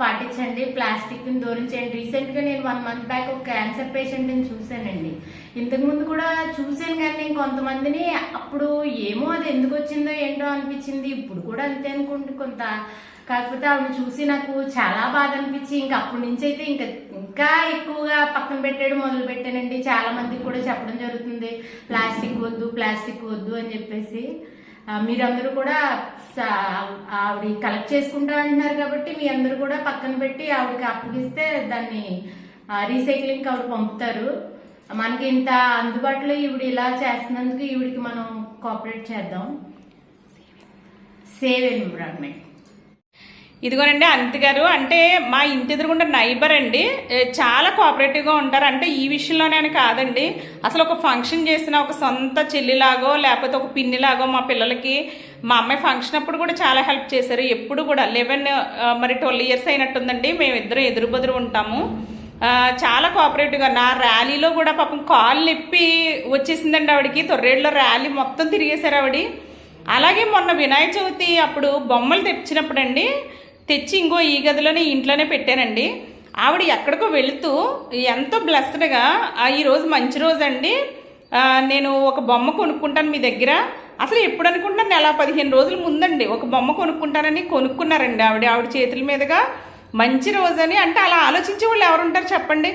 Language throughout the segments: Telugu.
పాటించండి, ప్లాస్టిక్ ని దూరం చేయండి. రీసెంట్ గా నేను 1 month బ్యాక్ ఒక క్యాన్సర్ పేషెంట్ ని చూశానండి. ఇంతకు ముందు కూడా చూశాను, కానీ కొంతమందిని అప్పుడు ఏమో అది ఎందుకు వచ్చిందో ఏంటో అనిపించింది. ఇప్పుడు కూడా అంతే అనుకుంటే కొంత. కాకపోతే ఆవిడ చూసి నాకు చాలా బాధ అనిపించి ఇంకా అప్పటి నుంచి అయితే ఇంకా ఎక్కువగా పక్కన పెట్టేయడం మొదలు పెట్టానండి. చాలా మందికి కూడా చెప్పడం జరుగుతుంది, ప్లాస్టిక్ వద్దు అని చెప్పేసి. మీరందరూ కూడా ఆవిడ కలెక్ట్ చేసుకుంటా అంటున్నారు కాబట్టి మీ అందరూ కూడా పక్కన పెట్టి ఆవిడకి అప్పగిస్తే దాన్ని రీసైక్లింగ్కి ఆవిడ పంపుతారు. మనకి ఇంత అందుబాటులో ఈవిడ ఇలా చేస్తున్నందుకు ఈవిడికి మనం కోఆపరేట్ చేద్దాం. Save environment. ఇదిగోనండి అనిత గారు, అంటే మా ఇంటి ఎదురుగుండా నైబర్ అండి, చాలా కోఆపరేటివ్గా ఉంటారు. అంటే ఈ విషయంలోనే అని కాదండి, అసలు ఒక ఫంక్షన్ చేసిన ఒక సొంత చెల్లిలాగో లేకపోతే ఒక పిన్నిలాగో మా పిల్లలకి మా అమ్మాయి ఫంక్షన్ అప్పుడు కూడా చాలా హెల్ప్ చేశారు. ఎప్పుడు కూడా 12 years అయినట్టుందండి, మేమిద్దరం ఎదురు బదురు ఉంటాము. చాలా కోఆపరేటివ్గా. నా ర్యాలీలో కూడా పాపం కాలు నొప్పి వచ్చేసిందండి ఆవిడకి. తొర్రేడులో ర్యాలీ మొత్తం తిరిగేశారు ఆవిడ. అలాగే మొన్న వినాయక చవితి అప్పుడు బొమ్మలు తెచ్చినప్పుడు అండి, తెచ్చి ఇంకో ఈ గదిలోనే ఇంట్లోనే పెట్టానండి. ఆవిడ ఎక్కడికో వెళుతూ ఎంతో బ్లెస్డ్గా ఈరోజు మంచి రోజు అండి, నేను ఒక బొమ్మ కొనుక్కుంటాను మీ దగ్గర. అసలు ఎప్పుడు అనుకుంటున్నాను, 15 రోజుల ముందండి ఒక బొమ్మ కొనుక్కుంటానని కొనుక్కున్నారండి ఆవిడ చేతుల మీదుగా. మంచి రోజు అని. అంటే అలా ఆలోచించే వాళ్ళు ఎవరుంటారు చెప్పండి?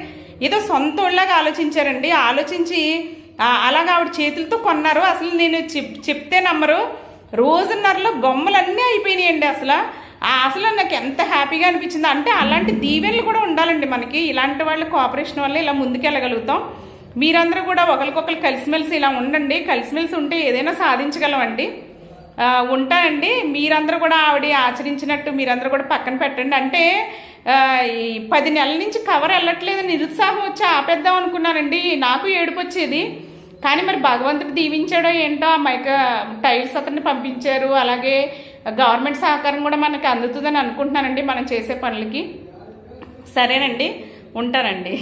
ఏదో సొంత వాళ్ళలాగా ఆలోచించారండి. ఆలోచించి అలాగా ఆవిడ చేతులతో కొన్నారు. అసలు నేను చెప్తే నమ్మరు, రోజున్నరలో బొమ్మలన్నీ అయిపోయినాయండి. అసలు నాకు ఎంత హ్యాపీగా అనిపించింది అంటే, అలాంటి దీవెనలు కూడా ఉండాలండి మనకి. ఇలాంటి వాళ్ళ కోఆపరేషన్ వల్ల ఇలా ముందుకెళ్ళగలుగుతాం. మీరందరూ కూడా ఒకరికొకరు కలిసిమెలిసి ఇలా ఉండండి. కలిసిమెలిసి ఉంటే ఏదైనా సాధించగలమండి. ఉంటానండి. మీరందరూ కూడా ఆవిడ ఆచరించినట్టు మీరందరూ కూడా పక్కన పెట్టండి. అంటే 10 నెలల నుంచి కవర్ వెళ్ళట్లేదు, నిరుత్సాహం వచ్చి ఆపేద్దాం అనుకున్నానండి. నాకు ఏడుపు వచ్చేది, కానీ మరి భగవంతుడు దీవించాడో ఏంటో, టైల్స్ అతన్ని పంపించారు. అలాగే గవర్నమెంట్ సహకారం కూడా మనకు అందుతుందని అనుకుంటున్నానండి మనం చేసే పనులకి. సరేనండి, ఉంటానండి.